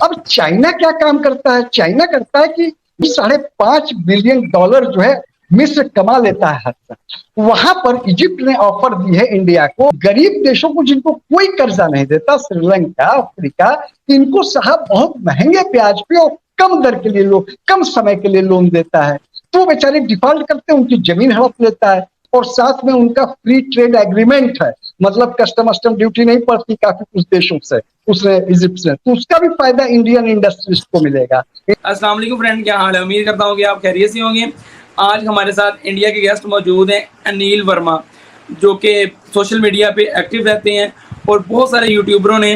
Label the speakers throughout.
Speaker 1: अब चाइना क्या काम करता है? चाइना करता है कि $5.5 बिलियन जो है मिस्र कमा लेता है हर साल। वहां पर इजिप्ट ने ऑफर दी है इंडिया को, गरीब देशों को जिनको कोई कर्जा नहीं देता, श्रीलंका, अफ्रीका, इनको साहब बहुत महंगे ब्याज पे और कम दर के लिए कम समय के लिए लोन देता है। तो बेचारे डिफॉल्ट करते हैं, उनकी जमीन हड़प लेता है और साथ में उनका फ्री ट्रेड एग्रीमेंट है, मतलब कस्टम ड्यूटी नहीं पड़ती काफी कुछ देशों से, उसने इजिप्ट से, तो उसका भी फायदा इंडियन इंडस्ट्रीज को मिलेगा।
Speaker 2: अस्सलाम वालेकुम फ्रेंड, क्या हाल है? उम्मीद करता हूँ कि आप खैरियत से होंगे। आज हमारे साथ इंडिया के गेस्ट मौजूद हैं अनिल वर्मा, जो कि सोशल मीडिया पे एक्टिव रहते हैं और बहुत सारे यूट्यूबरों ने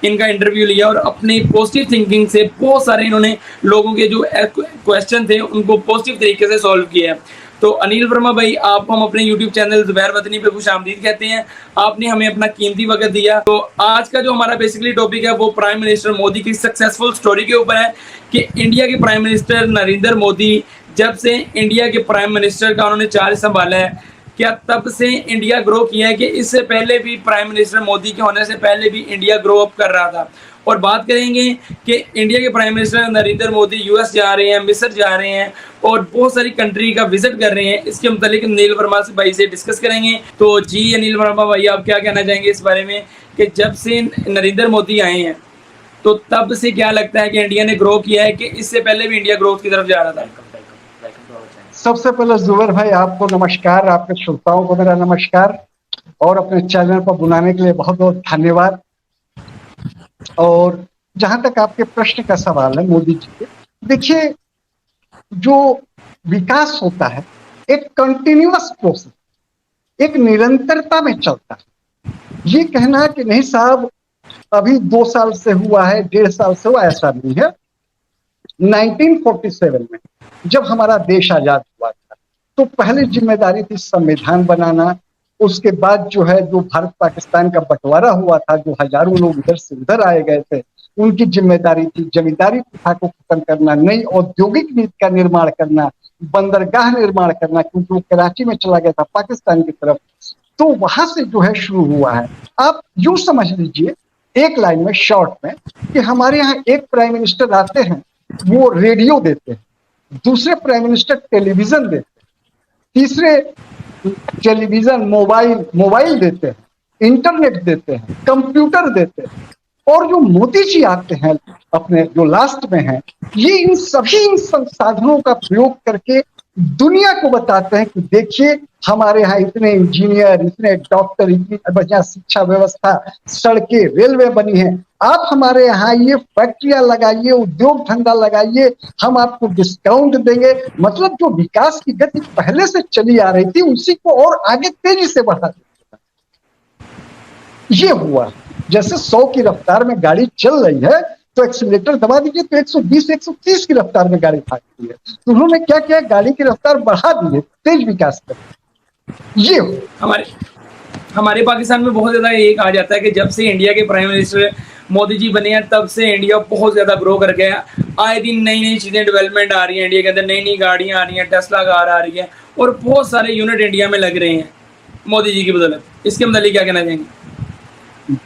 Speaker 2: इनका इंटरव्यू लिया और अपनी पॉजिटिव थिंकिंग से बहुत सारे इन्होंने लोगों के जो क्वेश्चन थे उनको पॉजिटिव तरीके से सॉल्व किया है। तो अनिल वर्मा भाई, आप हम अपने यूट्यूब चैनल ज़ुबैर वतनी पे खुशामदीद कहते हैं। आपने हमें अपना कीमती वक्त दिया। तो आज का जो हमारा बेसिकली टॉपिक है वो प्राइम मिनिस्टर मोदी की सक्सेसफुल स्टोरी के ऊपर है कि इंडिया के प्राइम मिनिस्टर नरेंद्र मोदी जब से इंडिया के प्राइम मिनिस्टर का उन्होंने चार्ज संभाला है, क्या तब से इंडिया ग्रो किया है कि इससे पहले भी प्राइम मिनिस्टर मोदी के होने से पहले भी इंडिया ग्रो अप कर रहा था। और बात करेंगे कि इंडिया के prime minister Narendra Modi US जा रहे हैं, मिस्र जा रहे हैं और बहुत सारी कंट्री का विजिट कर रहे हैं। इसके मुतालिक अनिल वर्मा से भाई से डिस्कस करेंगे। तो जी अनिल वर्मा भाई, आप क्या कहना चाहेंगे इस बारे में कि जब से नरेंद्र मोदी आए हैं तो तब से क्या लगता है कि इंडिया ने ग्रो किया है कि इससे पहले भी इंडिया ग्रोथ की तरफ जा रहा था?
Speaker 1: सबसे पहले जुबैर भाई आपको नमस्कार, आपके श्रोताओं को मेरा नमस्कार और अपने चैनल पर बुलाने के लिए बहुत बहुत धन्यवाद। और जहां तक आपके प्रश्न का सवाल है मोदी जी के, देखिए जो विकास होता है एक कंटिन्यूअस प्रोसेस, एक निरंतरता में चलता है। ये कहना कि नहीं साहब अभी 2 साल से हुआ है, 1.5 साल से हुआ, ऐसा नहीं है। 1947 में जब हमारा देश आजाद हुआ था तो पहली जिम्मेदारी थी संविधान बनाना। उसके बाद जो है जो भारत पाकिस्तान का बंटवारा हुआ था, जो हजारों लोग इधर से उधर आए गए थे, उनकी जिम्मेदारी थी जमींदारी प्रथा को खत्म करना, नई औद्योगिक नीति का निर्माण करना, बंदरगाह निर्माण करना, क्योंकि वो कराची में चला गया था पाकिस्तान की तरफ। तो वहां से जो है शुरू हुआ है। आप यूं समझ लीजिए एक लाइन में, शॉर्ट में, कि हमारे यहाँ एक प्राइम मिनिस्टर आते हैं, वो रेडियो देते हैं, दूसरे प्राइम मिनिस्टर टेलीविजन देते हैं, तीसरे टेलीविजन मोबाइल देते हैं, इंटरनेट देते हैं, कंप्यूटर देते हैं, और जो मोदी जी आते हैं अपने जो लास्ट में हैं, ये इन सभी संसाधनों का प्रयोग करके दुनिया को बताते हैं कि देखिए हमारे यहाँ इतने इंजीनियर, इतने डॉक्टर, इतनी बढ़िया शिक्षा व्यवस्था, सड़कें, रेलवे बनी है, आप हमारे यहाँ ये फैक्ट्रियां लगाइए, उद्योग धंधा लगाइए, हम आपको डिस्काउंट देंगे। मतलब जो विकास की गति पहले से चली आ रही थी उसी को और आगे तेजी से बढ़ा देता। ये हुआ जैसे 100 की रफ्तार में गाड़ी चल रही है तो एक्सीलरेटर दबा दीजिए तो 120 130 की रफ्तार में गाड़ी भागती है। तो उन्होंने क्या किया, गाड़ी की रफ्तार बढ़ा दी है, तेज विकास कर। ये
Speaker 2: हमारे पाकिस्तान में बहुत ज्यादा ये कहा जाता है कि जब से इंडिया के प्राइम मिनिस्टर मोदी जी बने हैं तब से इंडिया बहुत ज्यादा ग्रो कर गया। आए दिन नई नई चीजें डेवलपमेंट आ रही है इंडिया के अंदर, नई नई गाड़ियां आ रही हैं, टेस्ला कार आ रही है और बहुत सारे यूनिट इंडिया में लग रहे हैं मोदी जी की बदौलत। इसके मतलब क्या कहना चाहेंगे?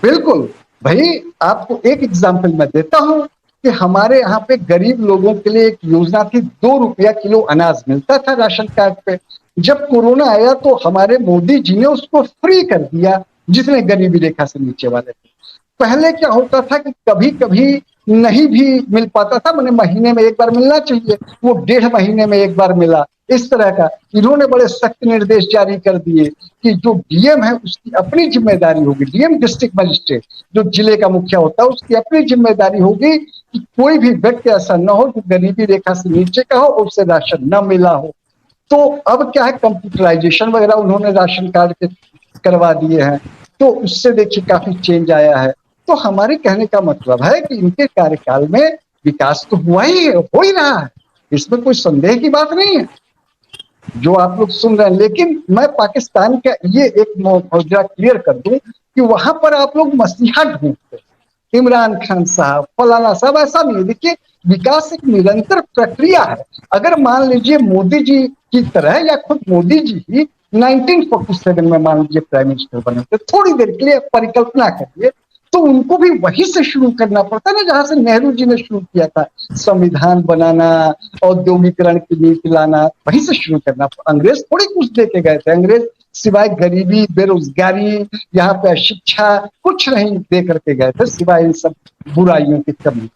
Speaker 1: बिल्कुल भाई, आपको एक एग्जाम्पल मैं देता हूं कि हमारे यहाँ पे गरीब लोगों के लिए एक योजना थी, 2 रुपया किलो अनाज मिलता था राशन कार्ड पे। जब कोरोना आया तो हमारे मोदी जी ने उसको फ्री कर दिया, जितने गरीबी रेखा से नीचे वाले थे। पहले क्या होता था कि कभी कभी नहीं भी मिल पाता था, मैंने महीने में एक बार मिलना चाहिए, वो 1.5 महीने में एक बार मिला, इस तरह का। इन्होंने बड़े सख्त निर्देश जारी कर दिए कि जो डीएम है उसकी अपनी जिम्मेदारी होगी, डीएम डिस्ट्रिक्ट मजिस्ट्रेट जो जिले का मुखिया होता है उसकी अपनी जिम्मेदारी होगी कि कोई भी व्यक्ति ऐसा न हो जो गरीबी रेखा से नीचे का हो और उसे राशन न मिला हो। तो अब क्या है, कंप्यूटराइजेशन वगैरह उन्होंने राशन कार्ड के करवा दिए हैं, तो उससे देखिए काफी चेंज आया है। तो हमारे कहने का मतलब है कि इनके कार्यकाल में विकास तो हुआ ही है, हो ही रहा है, इसमें कोई संदेह की बात नहीं है जो आप लोग सुन रहे हैं। लेकिन मैं पाकिस्तान का ये एक मौजूदा क्लियर कर दूं कि वहां पर आप लोग मसीहा ढूंढते, इमरान खान साहब, फलाना साहब, ऐसा नहीं है। देखिए विकास एक निरंतर प्रक्रिया है। अगर मान लीजिए मोदी जी की तरह या खुद मोदी जी ही 1947 में मान लीजिए प्राइम मिनिस्टर बने थे, थोड़ी देर के लिए परिकल्पना करिए, तो तो उनको भी वहीं से शुरू करना पड़ता ना जहां से नेहरू जी ने शुरू किया था, संविधान बनाना, औद्योगिकरण की नीति लाना, वहीं से शुरू करना। अंग्रेज थोड़ी कुछ दे के गए थे, अंग्रेज सिवाय गरीबी, बेरोजगारी, यहाँ पे शिक्षा, कुछ नहीं दे करके गए थे सिवाय इन सब बुराइयों की कमी।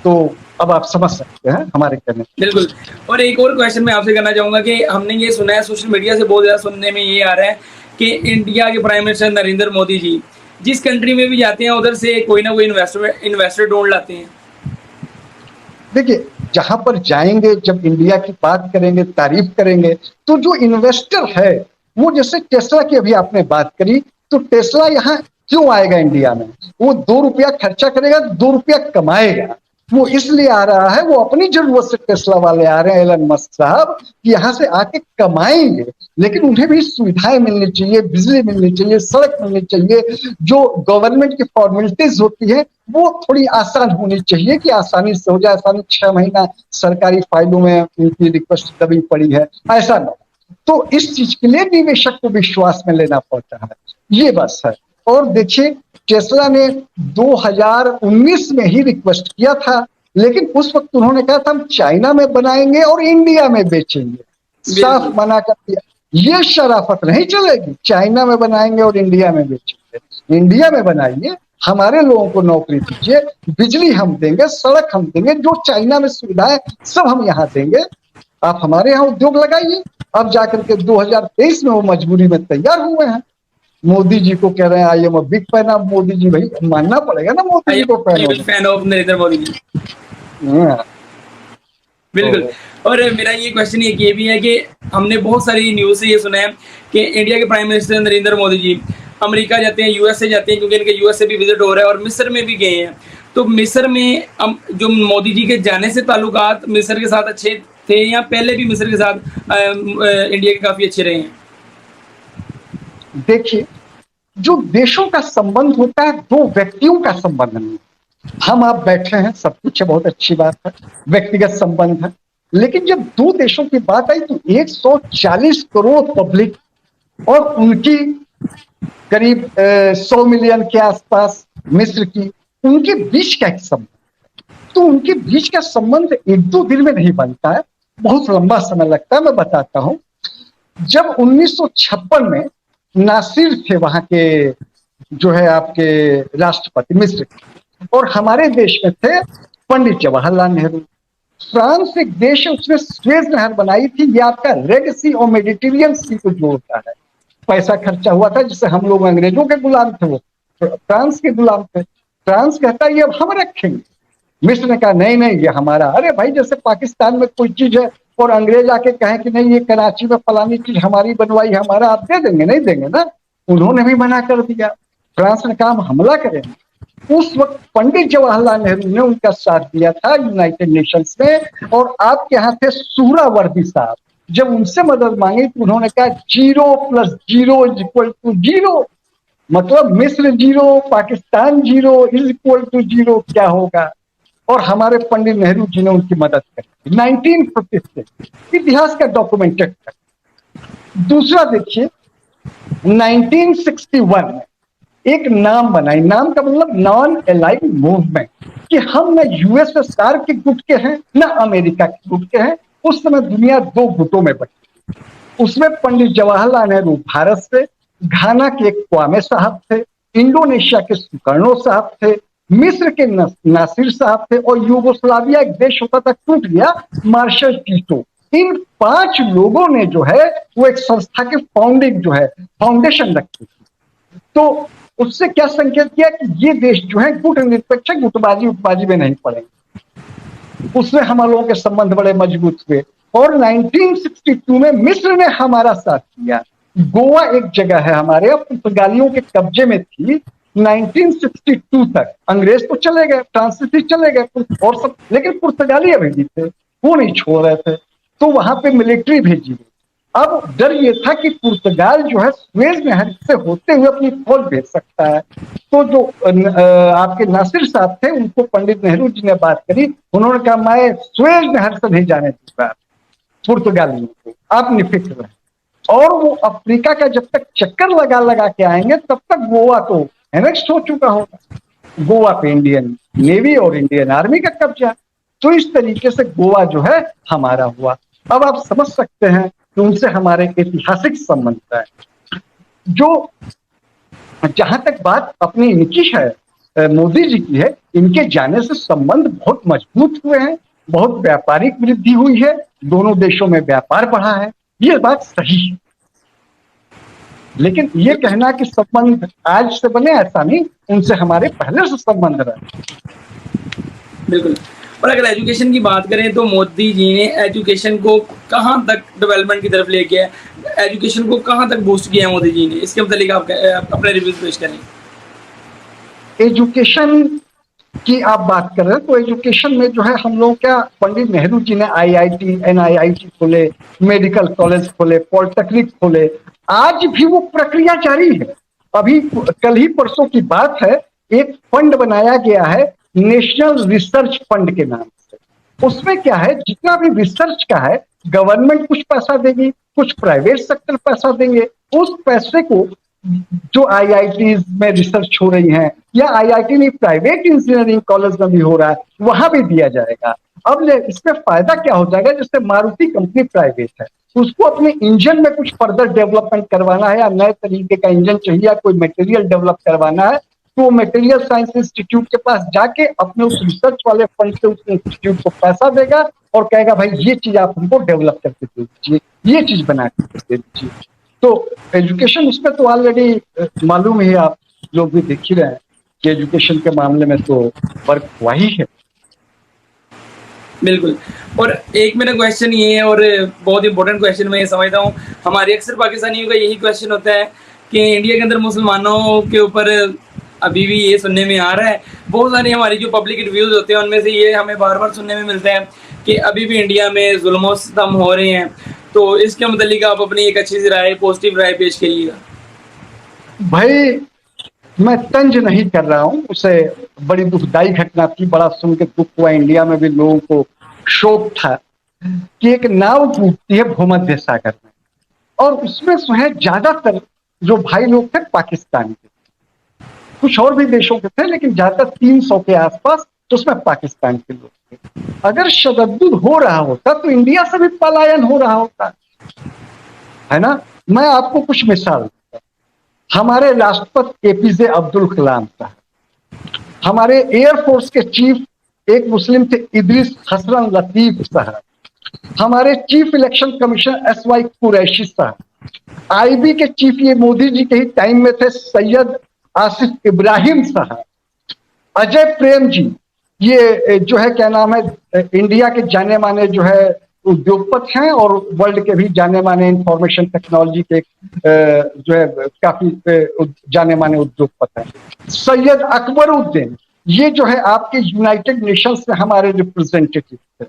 Speaker 1: तो अब आप समझ सकते हैं हमारे कहने।
Speaker 2: बिल्कुल। और एक और क्वेश्चन मैं आपसे करना चाहूंगा कि हमने ये सुना है, सोशल मीडिया से बहुत ज़्यादा सुनने में ये आ रहा है कि इंडिया के प्राइम मिनिस्टर नरेंद्र मोदी जी जिस कंट्री में भी जाते हैं उधर से कोई ना कोई इन्वेस्टर ढूंढ लाते हैं।
Speaker 1: देखिए, जहां पर जाएंगे, जब इंडिया की बात करेंगे, तारीफ करेंगे, तो जो इन्वेस्टर है वो, जैसे टेस्ला की अभी आपने बात करी, तो टेस्ला यहाँ क्यों आएगा इंडिया में? वो 2 रुपया खर्चा करेगा, 2 रुपया कमाएगा। वो इसलिए आ रहा है, वो अपनी जरूरत से टेस्ला वाले आ रहे हैं, एलन मस्क साहब, कि यहाँ से आके कमाएंगे। लेकिन उन्हें भी सुविधाएं मिलनी चाहिए, बिजली मिलनी चाहिए, सड़क मिलनी चाहिए, जो गवर्नमेंट की फॉर्मेलिटीज होती है वो थोड़ी आसान होनी चाहिए कि आसानी से हो जाए। आसानी 6 महीना सरकारी फाइलों में उनकी रिक्वेस्ट दबी पड़ी है, ऐसा ना। तो इस चीज के लिए निवेशक को विश्वास में लेना पड़ता है, ये बस है। और देखिए, टेस्ला ने 2019 में ही रिक्वेस्ट किया था, लेकिन उस वक्त उन्होंने कहा था हम चाइना में बनाएंगे और इंडिया में बेचेंगे, साफ मना कर दिया। ये शराफत नहीं चलेगी, चाइना में बनाएंगे और इंडिया में बेचेंगे। इंडिया में बनाइए, हमारे लोगों को नौकरी दीजिए, बिजली हम देंगे, सड़क हम देंगे, जो चाइना में सुविधाएं सब हम यहाँ देंगे, आप हमारे यहाँ उद्योग लगाइए। अब जाकर के 2023 में वो मजबूरी में तैयार हुए हैं। मोदी जी को कह रहे हैं I am a big fan of Modi ji. भाई मानना पड़ेगा ना मोदी जी को
Speaker 2: फैन ऑफ नरेंद्र मोदी जी। बिल्कुल। और मेरा ये क्वेश्चन ये भी है कि हमने बहुत सारी न्यूज़ से ये सुना है कि इंडिया के प्राइम मिनिस्टर नरेंद्र मोदी जी अमेरिका जाते हैं, यूएसए जाते हैं, क्योंकि इनके यूएसए भी विजिट हो रहा है, और मिस्र में भी गए हैं। तो मिस्र में जो मोदी जी के जाने से ताल्लुकात मिस्र के साथ अच्छे थे या पहले भी मिस्र के साथ इंडिया के काफी अच्छे रहे हैं?
Speaker 1: देखिए, जो देशों का संबंध होता है, दो व्यक्तियों का संबंध नहीं। हम आप बैठे हैं, सब कुछ है, बहुत अच्छी बात है, व्यक्तिगत संबंध है। लेकिन जब दो देशों की बात आई तो 140 करोड़ पब्लिक और उनकी करीब 100 मिलियन के आसपास मिस्र की, उनके बीच का एक संबंध, तो उनके बीच का संबंध 1-2 दिन में नहीं बनता है, बहुत लंबा समय लगता है। मैं बताता हूं, जब 1956 में नासिर थे वहां के जो है आपके राष्ट्रपति मिस्र के, और हमारे देश में थे पंडित जवाहरलाल नेहरू। फ्रांस एक देश है, उसने स्वेज नहर बनाई थी, ये आपका रेड सी और मेडिटेरियन सी को जोड़ता है। पैसा खर्चा हुआ था, जिससे हम लोग अंग्रेजों के गुलाम थे, वो फ्रांस के गुलाम थे। फ्रांस कहता है ये अब हम रखेंगे, मिस्र ने कहा नहीं नहीं ये हमारा। अरे भाई, जैसे पाकिस्तान में कोई चीज है और अंग्रेज आके कहें कि नहीं ये कराची में फलानी चीज हमारी बनवाई हमारा, आप दे देंगे? नहीं देंगे ना। उन्होंने भी मना कर दिया, फ्रांस ने कहा हम हमला करेंगे। उस वक्त पंडित जवाहरलाल नेहरू ने उनका साथ दिया था यूनाइटेड नेशंस में, और आपके यहाँ थे सुहरावर्दी साहब। जब उनसे मदद मांगी तो उन्होंने कहा 0 + 0 = 0, मतलब मिस्र 0, पाकिस्तान 0 = 0 क्या होगा। और हमारे पंडित नेहरू जी ने उनकी मदद करी 1956, इतिहास का डॉक्यूमेंटेड है। दूसरा देखिए, 1961 में एक नाम बनाई, नाम का मतलब नॉन अलाइड मूवमेंट, कि हम न यूएसएसआर के गुट के हैं न अमेरिका के गुट के हैं। उस समय दुनिया 2 गुटों में बटी। उसमें पंडित जवाहरलाल नेहरू भारत से, घाना के एक क्वामे साहब थे, इंडोनेशिया के सुकर्णो साहब थे, मिस्र के नासिर साहब थे, और यूगोस्लाविया एक देश होता था, टूट गया, मार्शल टीटो। इन 5 लोगों ने जो है वो एक संस्था के फाउंडेशन रखी थी। तो उससे क्या संकेत किया कि ये देश जो है गुट निरपेक्ष, गुटबाजी उटबाजी में नहीं पड़ेंगे। उसमें हम लोगों के संबंध बड़े मजबूत हुए। और 1962 में मिस्र ने हमारा साथ दिया। गोवा एक जगह है हमारे, अब पुर्तगालियों के कब्जे में थी 1962 तक। अंग्रेज तो चले गए, फ्रांसीसी चले गए और सब, लेकिन पुर्तगाली अभी भी थे, वो नहीं छोड़ रहे थे, तो वहां पे मिलिट्री भेजी गई। अब डर ये था कि पुर्तगाल जो है स्वेज नहर से होते हुए अपनी फौज भेज सकता है। तो जो आपके नासिर साहब थे, उनको पंडित नेहरू जी ने बात करी, उन्होंने कहा मैं स्वेज नहर से नहीं जाने दूंगा पुर्तगालियों को, आप निफिक्र रहे। और वो अफ्रीका का जब तक चक्कर लगा लगा के आएंगे तब तक गोवा तो एनेक्स हो चुका होगा। गोवा पे इंडियन नेवी और इंडियन आर्मी का कब्जा। तो इस तरीके से गोवा जो है हमारा हुआ। अब आप समझ सकते हैं कि उनसे हमारे ऐतिहासिक संबंध है। जो जहां तक बात अपनी इनकी है, मोदी जी की है, इनके जाने से संबंध बहुत मजबूत हुए हैं, बहुत व्यापारिक वृद्धि हुई है, दोनों देशों में व्यापार बढ़ा है, ये बात सही है। लेकिन ये कहना कि संबंध आज से बने, ऐसा नहीं, उनसे हमारे पहले से संबंध रहे।
Speaker 2: बिल्कुल। और अगर एजुकेशन की बात करें तो मोदी जी ने एजुकेशन को कहाँ तक डेवलपमेंट की तरफ ले गया है, एजुकेशन को कहाँ तक बूस्ट किया है मोदी जी ने, इसके मतलब आप अपने रिव्यूज पेश करें।
Speaker 1: एजुकेशन की आप बात कर रहे हैं तो एजुकेशन में जो है हम लोग क्या, पंडित नेहरू जी ने आईआईटी एनआईआईटी खोले, मेडिकल कॉलेज खोले, पॉलिटेक्निक खोले, आज भी वो प्रक्रिया जारी है। अभी कल ही परसों की बात है, एक फंड बनाया गया है नेशनल रिसर्च फंड के नाम से। उसमें क्या है, जितना भी रिसर्च का है, गवर्नमेंट कुछ पैसा देगी, कुछ प्राइवेट सेक्टर पैसा देंगे। उस पैसे को जो आईआईटी में रिसर्च हो रही है, या आईआईटी नहीं, प्राइवेट इंजीनियरिंग कॉलेज में भी हो रहा है, वहां भी दिया जाएगा। अब इसमें फायदा क्या हो जाएगा, जैसे मारुति कंपनी प्राइवेट है, उसको अपने इंजन में कुछ फर्दर डेवलपमेंट करवाना है, या नए तरीके का इंजन चाहिए, या कोई मटेरियल डेवलप करवाना है, तो वो मटेरियल साइंस इंस्टीट्यूट के पास जाके अपने उस रिसर्च वाले फंड से उस इंस्टीट्यूट को पैसा देगा और कहेगा भाई ये चीज आप हमको डेवलप करके दे दीजिए, ये चीज बना के दे दीजिए। तो एजुकेशन उसमें तो ऑलरेडी मालूम ही, आप लोग भी देख ही रहे हैं कि एजुकेशन के मामले में तो वर्क हुआ ही है।
Speaker 2: बिल्कुल। और एक मेरा क्वेश्चन ये है, और बहुत इंपॉर्टेंट क्वेश्चन मैं ये समझता हूँ, हमारे अक्सर पाकिस्तानियों का यही क्वेश्चन होता है कि इंडिया के अंदर मुसलमानों के ऊपर अभी भी ये सुनने में आ रहा है, बहुत सारे हमारी जो पब्लिक रिव्यूज होते हैं उनमें से ये हमें बार बार सुनने में मिलता है कि अभी भी इंडिया में जुल्म सितम हो रहे हैं। तो इसके मतलब आप अपनी एक अच्छी सी राय, पॉजिटिव राय पेश करिएगा।
Speaker 1: भाई मैं तंज नहीं कर रहा हूं, उसे बड़ी दुखदाई घटना थी, बड़ा सुन के दुख हुआ, इंडिया में भी लोगों को शोक था कि एक नाव डूबती है भूमध्य सागर में, और उसमें जो है ज्यादातर जो भाई लोग थे पाकिस्तान के, कुछ और भी देशों के थे, लेकिन ज्यादातर 300 के आसपास, तो उसमें पाकिस्तान के लोग थे। अगर शदद्दुद हो रहा होता तो इंडिया से भी पलायन हो रहा होता, है ना। मैं आपको कुछ मिसाल, हमारे राष्ट्रपति एपीजे अब्दुल कलाम साहब, हमारे एयरफोर्स के चीफ एक मुस्लिम थे इदरीस हसन लतीफ साहब, हमारे chief election commissioner SY Qureshi साहब, आईबी के चीफ ये मोदी जी के ही टाइम में थे सैयद आसिफ इब्राहिम साहब, अजय प्रेम जी, ये जो है क्या नाम है, इंडिया के जाने माने जो है उद्योगपति हैं, और वर्ल्ड के भी जाने माने इंफॉर्मेशन टेक्नोलॉजी के जो है काफी जाने माने उद्योगपति हैं। सैयद अकबरुद्दीन, ये जो है आपके यूनाइटेड नेशंस में हमारे रिप्रेजेंटेटिव थे।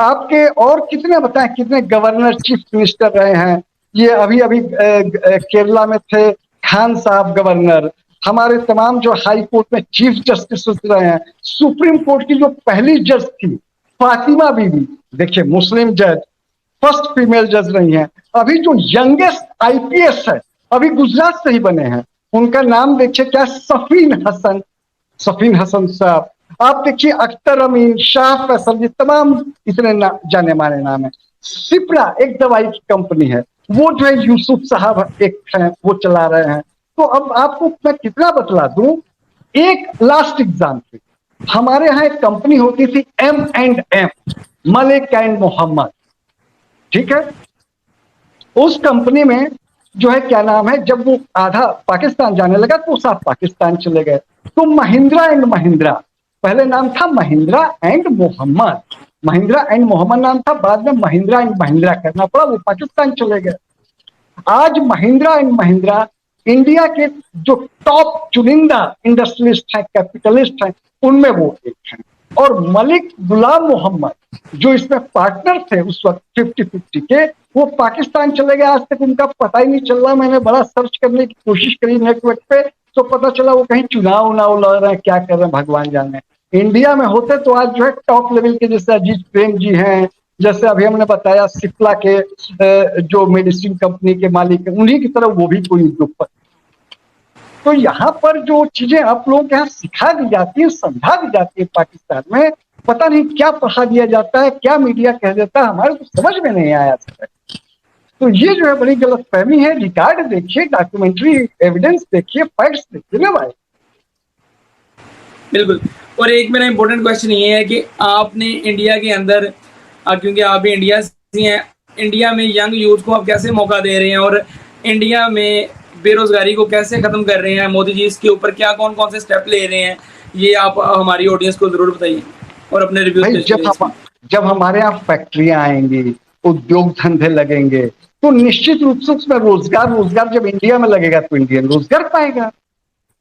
Speaker 1: आपके और कितने बताएं, कितने गवर्नर चीफ मिनिस्टर रहे हैं। ये अभी अभी केरला में थे खान साहब गवर्नर, हमारे तमाम जो हाई कोर्ट में चीफ जस्टिस रहे हैं, सुप्रीम कोर्ट की जो पहली जज थी फातिमा बीबी, देखिए मुस्लिम जज, फर्स्ट फीमेल जज रही हैं। अभी जो यंगेस्ट आईपीएस है, अभी गुजरात से ही बने हैं, उनका नाम देखिए क्या, सफीन हसन साहब। आप देखिए अख्तर अमीन, शाह फैसल, ये तमाम इतने जाने माने नाम है। सिप्ला एक दवाई की कंपनी है, वो जो है यूसुफ साहब एक हैं, वो चला रहे हैं। तो अब आपको मैं कितना बतला दूं, एक लास्ट एग्जाम्पल, हमारे यहाँ एक कंपनी होती थी M&M, मलिक एंड मोहम्मद, ठीक है। उस कंपनी में जो है क्या नाम है, जब वो आधा पाकिस्तान जाने लगा तो साथ पाकिस्तान चले गए। तो महिंद्रा एंड महिंद्रा, पहले नाम था महिंद्रा एंड मोहम्मद, महिंद्रा एंड मोहम्मद नाम था, बाद में महिंद्रा एंड महिंद्रा करना पड़ा, वो पाकिस्तान चले गए। आज महिंद्रा एंड महिंद्रा इंडिया के जो टॉप चुनिंदा इंडस्ट्रियलिस्ट हैं, कैपिटलिस्ट हैं, उनमें वो एक हैं। और मलिक गुलाम मोहम्मद जो इसमें पार्टनर थे उस वक्त 50-50 के, वो पाकिस्तान चले गए, आज तक उनका पता ही नहीं चल रहा। मैंने बड़ा सर्च करने की कोशिश करी नेटवर्क पे, तो पता चला वो कहीं चुनाव उनाव लड़ रहे हैं, क्या कर रहे हैं भगवान जाने। इंडिया में होते तो आज जो है टॉप लेवल के, जैसे अजीत प्रेम जी हैं, जैसे अभी हमने बताया सिप्ला के जो मेडिसिन कंपनी के मालिक है, उन्हीं की तरफ वो भी कोई उद्योगपति। तो यहाँ पर जो चीजें आप लोगों के यहाँ सिखा दी जाती है, समझा दी जाती है पाकिस्तान में, पता नहीं क्या पढ़ा दिया जाता है, क्या मीडिया कह देता है, हमारे तो समझ में नहीं आया सर। तो ये जो है बड़ी गलतफहमी है। रिकॉर्ड देखिए, डॉक्यूमेंट्री एविडेंस देखिए, फैक्ट्स देखिए ना भाई।
Speaker 2: बिल्कुल। और एक मेरा इंपॉर्टेंट क्वेश्चन ये है कि आपने इंडिया के अंदर, क्योंकि आप भी इंडिया से हैं, इंडिया में यंग यूथ को आप कैसे मौका दे रहे हैं और इंडिया में बेरोजगारी को कैसे खत्म कर रहे हैं, मोदी जी इसके ऊपर क्या कौन कौन से स्टेप ले रहे हैं, ये आप हमारी ऑडियंस को जरूर बताइए और अपने रिव्यू
Speaker 1: भाई जब हमारे यहाँ फैक्ट्रियां आएंगी, उद्योग धंधे लगेंगे, तो निश्चित रूप से उसमें रोजगार जब इंडिया में लगेगा तो इंडियन रोजगार पाएगा।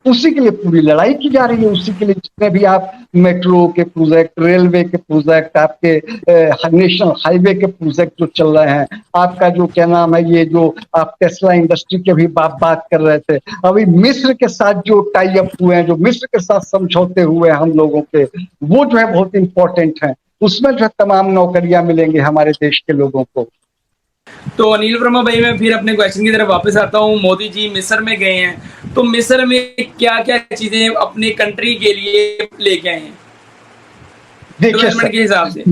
Speaker 1: उसी के लिए पूरी लड़ाई की जा रही है। उसी के लिए जितने भी आप मेट्रो के प्रोजेक्ट, रेलवे के प्रोजेक्ट, आपके नेशनल हाईवे के प्रोजेक्ट जो चल रहे हैं, आपका जो क्या नाम है, ये जो आप टेस्ला इंडस्ट्री के भी बात कर रहे थे, अभी मिस्र के साथ जो टाई अप हुए हैं, जो मिस्र के साथ समझौते हुए हैं हम लोगों के, वो जो है बहुत इंपॉर्टेंट है। उसमें जो है तमाम नौकरियां मिलेंगी हमारे देश के लोगों को।
Speaker 2: तो अनिल वर्मा भाई, मैं फिर अपने क्वेश्चन की तरफ वापस आता हूँ। मोदी जी मिस्र में गए हैं, तो मिस्र में क्या क्या चीजें अपनी कंट्री के लिए लेके आए हैं डेवलपमेंट के हिसाब से?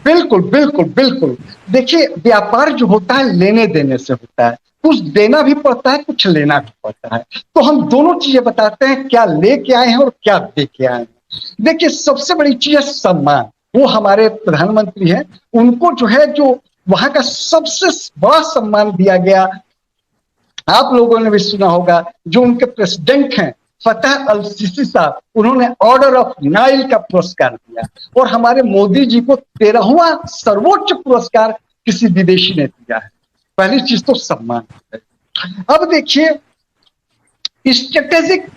Speaker 1: बिल्कुल बिल्कुल बिल्कुल। देखिए, व्यापार जो होता है लेने देने से होता है, कुछ देना भी पड़ता है, कुछ लेना भी पड़ता है। तो हम दोनों चीजें बताते हैं, क्या लेके आए हैं और क्या दे के आए हैं। देखिए, सबसे बड़ी चीज है सम्मान। वो हमारे प्रधानमंत्री हैं, उनको जो है जो वहां का सबसे बड़ा सम्मान दिया गया, आप लोगों ने भी सुना होगा, जो उनके प्रेसिडेंट हैं फतेह अल सीसी साहब, उन्होंने ऑर्डर ऑफ नाइल का पुरस्कार दिया। और हमारे मोदी जी को 13वां सर्वोच्च पुरस्कार किसी विदेशी ने दिया है। पहली चीज तो सम्मान है। अब देखिए, स्ट्रेटेजिक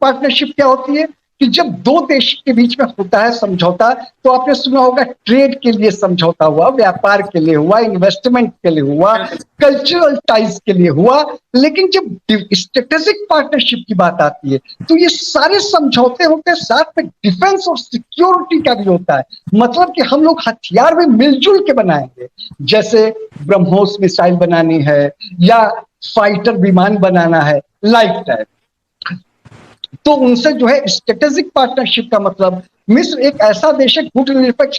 Speaker 1: पार्टनरशिप क्या होती है कि जब दो देश के बीच में होता है समझौता, तो आपने सुना होगा ट्रेड के लिए समझौता हुआ, व्यापार के लिए हुआ, इन्वेस्टमेंट के लिए हुआ, कल्चरल टाइज के लिए हुआ। लेकिन जब स्ट्रेटेजिक पार्टनरशिप की बात आती है, तो ये सारे समझौते होते हैं, साथ में डिफेंस और सिक्योरिटी का भी होता है। मतलब कि हम लोग हथियार भी मिलजुल के बनाएंगे, जैसे ब्रह्मोस मिसाइल बनानी है या फाइटर विमान बनाना है, लाइक टाइप। तो उनसे जो है स्ट्रेटेजिक पार्टनरशिप का मतलब, मिस्र एक ऐसा देश है गुटनिरपेक्ष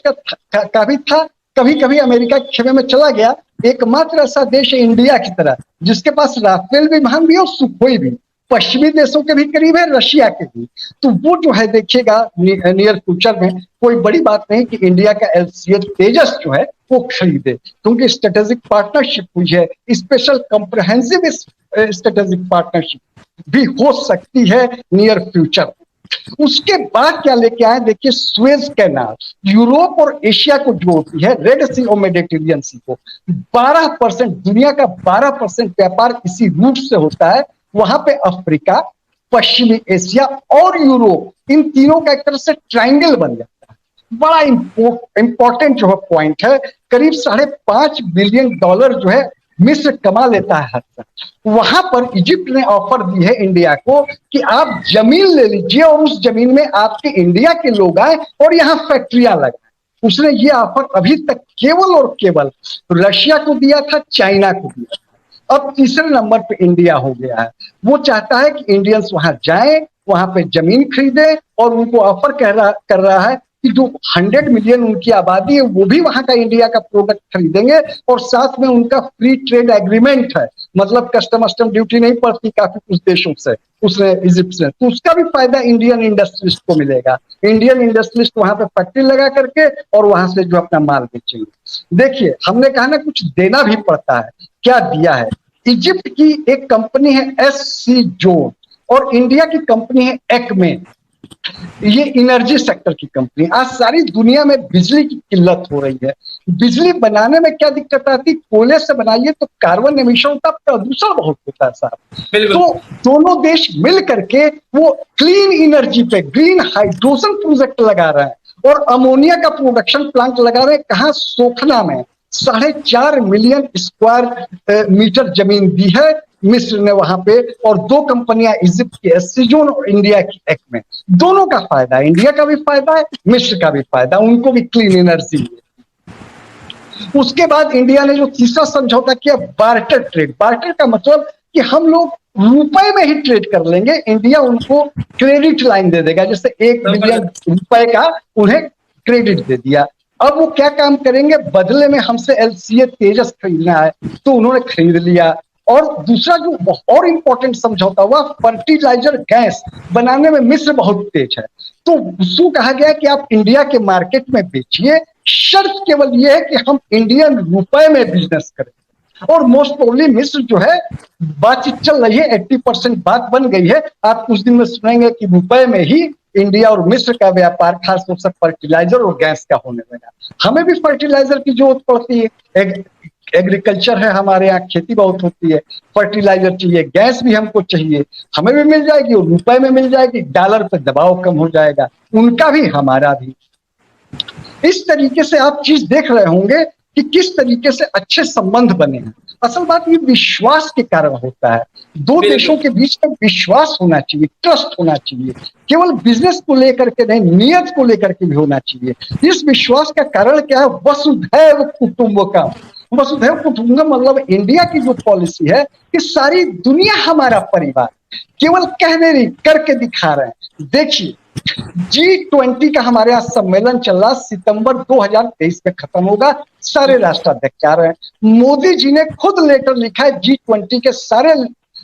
Speaker 1: का भी था, कभी कभी अमेरिका के खेमे में चला गया। एकमात्र ऐसा देश है इंडिया की तरह जिसके पास राफेल विमान भी और सुखोई भी, पश्चिमी देशों के भी करीब है, रशिया के भी। तो वो जो है देखिएगा नियर फ्यूचर में कोई बड़ी बात नहीं कि इंडिया का LCA तेजस जो है वो खरीदे, क्योंकि स्ट्रेटेजिक पार्टनरशिप हुई है। स्पेशल कॉम्प्रहेंसिव स्ट्रेटेजिक पार्टनरशिप भी हो सकती है नियर फ्यूचर। उसके बाद क्या लेके आए, देखिए, सुएज कैनाल यूरोप और एशिया को जोड़ती है, रेड सी और मेडिटेरियन सी को। 12% दुनिया का 12% व्यापार इसी रूट से होता है। वहां पे अफ्रीका, पश्चिमी एशिया और यूरोप, इन तीनों का एक तरह से ट्राइंगल बन जाता है। बड़ा इंपॉर्टेंट जो है पॉइंट है। करीब $5.5 बिलियन जो है मिस्र कमा लेता है हर साल। वहां पर इजिप्ट ने ऑफर दी है इंडिया को कि आप जमीन ले लीजिए और उस जमीन में आपके इंडिया के लोग आए और यहाँ फैक्ट्रियां लगाए। उसने ये ऑफर अभी तक केवल और केवल रशिया को दिया था, चाइना को दिया था। अब तीसरे नंबर पे इंडिया हो गया है। वो चाहता है कि इंडियंस वहां जाएं, वहां पे जमीन खरीदे, और उनको ऑफर कर रहा है कि जो 100 मिलियन उनकी आबादी है वो भी वहां का इंडिया का प्रोडक्ट खरीदेंगे, और साथ में उनका फ्री ट्रेड एग्रीमेंट है, मतलब कस्टम ड्यूटी नहीं पड़ती काफी कुछ देशों से, उसने इजिप्ट से। तो उसका भी फायदा इंडियन इंडस्ट्रिस्ट को मिलेगा। इंडियन इंडस्ट्रिस्ट वहां पे फैक्ट्री लगा करके और वहां से जो अपना माल बेचेंगे। देखिए, हमने कहा ना कुछ देना भी पड़ता है, क्या दिया है। इजिप्ट की एक कंपनी है SC जोन और इंडिया की कंपनी है एक्मे, ये एनर्जी सेक्टर की कंपनी। आज सारी दुनिया में बिजली की किल्लत हो रही है। बिजली बनाने में क्या दिक्कत आती, कोयले से बनाइए तो कार्बन एमिशन होता, प्रदूषण बहुत होता है साहब। तो दोनों देश मिल करके वो क्लीन एनर्जी पे ग्रीन हाइड्रोजन प्रोजेक्ट लगा रहे हैं और अमोनिया का प्रोडक्शन प्लांट लगा रहे हैं। कहाँ, सोखना में 4.5 मिलियन स्क्वायर मीटर जमीन दी है मिस्र ने वहां पे, और 2 कंपनियां इजिप्ट की SC जोन और इंडिया की एक्मे। दोनों का फायदा है, इंडिया का भी फायदा है, मिस्र का भी फायदा, उनको भी क्लीन एनर्जी है। उसके बाद इंडिया ने जो तीसरा समझौता किया, बार्टर ट्रेड। बार्टर का मतलब कि हम लोग रुपए में ही ट्रेड कर लेंगे, इंडिया उनको क्रेडिट लाइन दे देगा, जैसे 1 बिलियन रुपए का उन्हें क्रेडिट दे दिया। अब वो क्या काम करेंगे, बदले में हमसे LCA तेजस खरीदना है तो उन्होंने खरीद लिया। और दूसरा जो और इंपॉर्टेंट समझौता हुआ, फर्टिलाइजर गैस बनाने में मिस्र बहुत तेज है, तो उसको कहा गया कि आप इंडिया के मार्केट में बेचिए, शर्त केवल ये है कि हम इंडियन रुपए में बिजनेस करें। और मोस्ट प्रोबेबली मिस्र जो है, बातचीत चल रही है, 80% बात बन गई है। आप कुछ दिन में सुनेंगे कि रुपए में ही इंडिया और मिस्र का व्यापार खासतौर से फर्टिलाइजर और गैस का होने लगा। हमें भी फर्टिलाइजर की जरूरत पड़ती है, एग्रीकल्चर है हमारे यहाँ, खेती बहुत होती है, फर्टिलाइजर चाहिए, गैस भी हमको चाहिए, हमें भी मिल जाएगी और रुपए में मिल जाएगी, डॉलर पे दबाव कम हो जाएगा, उनका भी हमारा भी। इस तरीके से आप चीज देख रहे होंगे कि किस तरीके से अच्छे संबंध बने हैं। असल बात ये विश्वास के कारण होता है, दो देशों के बीच में विश्वास होना चाहिए, ट्रस्ट होना चाहिए, केवल बिजनेस को लेकर के नहीं, नियत को लेकर के भी होना चाहिए। इस विश्वास का कारण क्या है, वसुधैव कुटुंबकम। वसुधैव कुटुंबकम मतलब इंडिया की जो पॉलिसी है कि सारी दुनिया हमारा परिवार, केवल कहने नहीं करके दिखा रहे हैं। देखिए G20 का हमारे यहाँ सम्मेलन चल रहा, सितंबर 2023 में खत्म होगा, सारे राष्ट्राध्यक्ष आ रहे हैं। मोदी जी ने खुद लेटर लिखा है G20 के सारे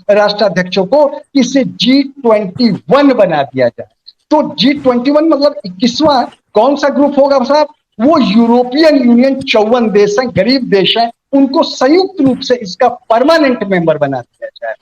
Speaker 1: राष्ट्राध्यक्षों को, इसे G21 बना दिया जाए। तो G21 मतलब 21वां कौन सा ग्रुप होगा साहब, वो यूरोपियन यूनियन 54 देश हैं, गरीब देश हैं, उनको संयुक्त रूप से इसका परमानेंट मेंबर बना दिया जाए।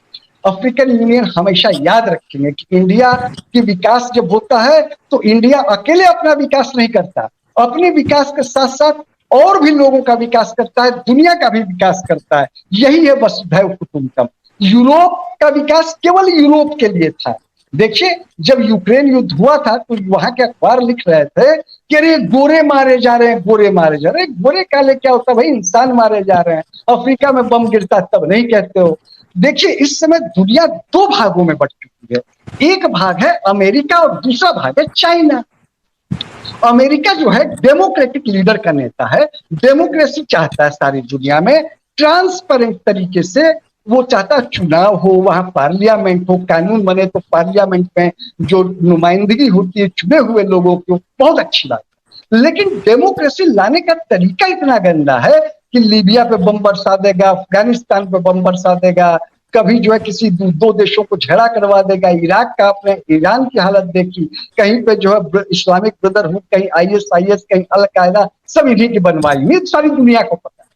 Speaker 1: अफ्रीकन यूनियन हमेशा याद रखेंगे कि इंडिया की विकास जब होता है तो इंडिया अकेले अपना विकास नहीं करता, अपने विकास के साथ साथ और भी लोगों का विकास करता है, दुनिया का भी विकास करता है। यही है वसुधैव कुटुंबकम। यूरोप का विकास केवल यूरोप के लिए था। देखिए जब यूक्रेन युद्ध हुआ था तो वहां के अखबार लिख रहे थे कि अरे गोरे मारे जा रहे हैं, गोरे मारे जा रहे हैं। गोरे काले क्या होता है भाई, इंसान मारे जा रहे हैं। अफ्रीका में बम गिरता तब नहीं कहते हो। देखिए इस समय दुनिया दो भागों में बट चुकी है, एक भाग है अमेरिका और दूसरा भाग है चाइना। अमेरिका जो है डेमोक्रेटिक लीडर का नेता है, डेमोक्रेसी चाहता है सारी दुनिया में, ट्रांसपेरेंट तरीके से वो चाहता है चुनाव हो, वहां पार्लियामेंट हो, कानून बने तो पार्लियामेंट में जो नुमाइंदगी होती है चुने हुए लोगों की, बहुत अच्छी बात है। लेकिन डेमोक्रेसी लाने का तरीका इतना गंदा है कि लीबिया पे बम बरसा देगा, अफगानिस्तान पे बम बरसा देगा, कभी जो है किसी दो देशों को झगड़ा करवा देगा। इराक का आपने ईरान की हालत देखी, कहीं पे जो है इस्लामिक ब्रदरहुड, कहीं ISIS, कहीं अल कायदा, सब इन्हीं की बनवाई, ये सारी दुनिया को पता है।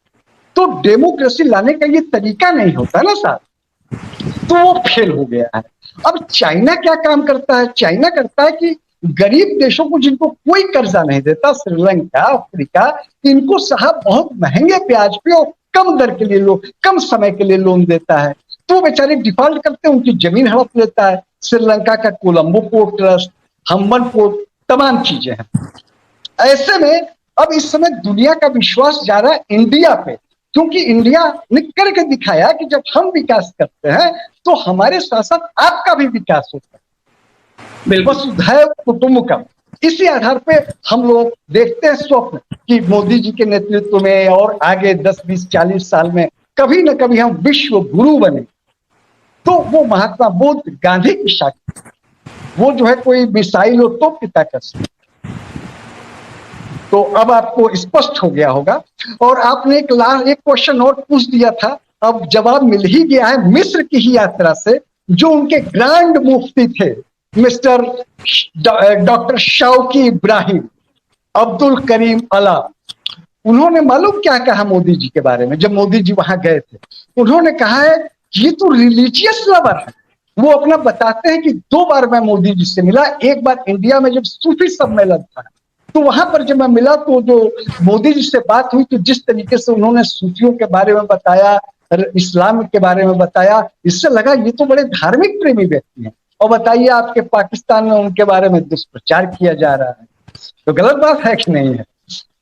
Speaker 1: तो डेमोक्रेसी लाने का ये तरीका नहीं होता ना साहब, तो वो फेल हो गया है। अब चाइना क्या काम करता है, चाइना करता है कि गरीब देशों को जिनको कोई कर्जा नहीं देता, श्रीलंका, अफ्रीका, इनको साहब बहुत महंगे ब्याज पे और कम दर के लिए कम समय के लिए लोन देता है, तो बेचारे डिफॉल्ट करते हैं, उनकी जमीन हड़प लेता है। श्रीलंका का कोलंबो पोर्ट ट्रस्ट, हम्बन पोर्ट, तमाम चीजें हैं। ऐसे में अब इस समय दुनिया का विश्वास जा रहा है इंडिया पे, क्योंकि इंडिया ने करके दिखाया कि जब हम विकास करते हैं तो हमारे साथ साथ आपका भी विकास होता है। वसुधैव कुटुंबकम, इसी आधार पे हम लोग देखते हैं स्वप्न कि मोदी जी के नेतृत्व में और आगे 10, 20, 40 साल में कभी न कभी हम विश्व गुरु बने। तो वो महात्मा बुद्ध, गांधी की शक्ति, वो जो है कोई मिसाइल हो तो पिता कर सकते। तो अब आपको स्पष्ट हो गया होगा। और आपने एक क्वेश्चन और पूछ दिया था, अब जवाब मिल ही गया है। मिस्र की ही यात्रा से जो उनके ग्रैंड मुफ्ती थे मिस्टर डॉक्टर शौकी इब्राहिम अब्दुल करीम अला, उन्होंने मालूम क्या कहा मोदी जी के बारे में जब मोदी जी वहां गए थे? उन्होंने कहा है ये तो रिलीजियस लवर है। वो अपना बताते हैं कि 2 बार मैं मोदी जी से मिला, एक बार इंडिया में जब सूफी सम्मेलन था तो वहां पर जब मैं मिला तो जो मोदी जी से बात हुई तो जिस तरीके से उन्होंने सूफियों के बारे में बताया, इस्लाम के बारे में बताया, इससे लगा ये तो बड़े धार्मिक प्रेमी व्यक्ति हैं। और बताइए आपके पाकिस्तान में उनके बारे में दुष्प्रचार किया जा रहा है, तो गलत बात है कि नहीं है?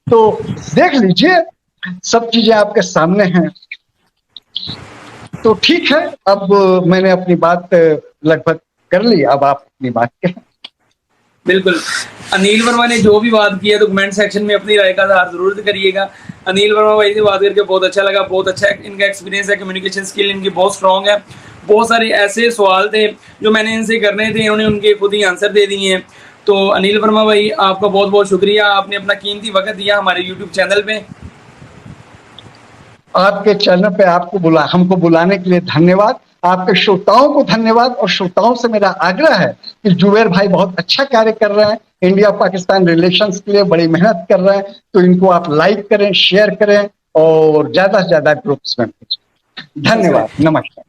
Speaker 1: तो देख लीजिए, सब चीजें आपके सामने हैं। तो ठीक है, अब मैंने अपनी बात लगभग कर ली, अब आप अपनी बात कहें।
Speaker 2: बिल्कुल, अनिल वर्मा ने जो भी बात की है तो कमेंट सेक्शन में अपनी राय का इज़हार जरूर करिएगा। अनिल वर्मा भाई से बात करके बहुत अच्छा लगा, बहुत अच्छा इनका एक्सपीरियंस है, कम्युनिकेशन स्किल इनकी बहुत स्ट्रॉन्ग है, बहुत सारे ऐसे सवाल थे जो मैंने इनसे करने थे, इन्होंने उनके खुद ही आंसर दे दिए हैं। तो अनिल वर्मा भाई, आपका बहुत बहुत शुक्रिया, आपने अपना कीमती वक्त दिया हमारे यूट्यूब चैनल पे।
Speaker 1: आपके चैनल पे हमको बुलाने के लिए धन्यवाद। आपके श्रोताओं को धन्यवाद, और श्रोताओं से मेरा आग्रह है कि जुबैर भाई बहुत अच्छा कार्य कर रहे हैं, इंडिया पाकिस्तान रिलेशंस के लिए बड़ी मेहनत कर रहे हैं, तो इनको आप लाइक करें, शेयर करें और ज्यादा से ज्यादा ग्रुप्स में भेजें। धन्यवाद, नमस्कार।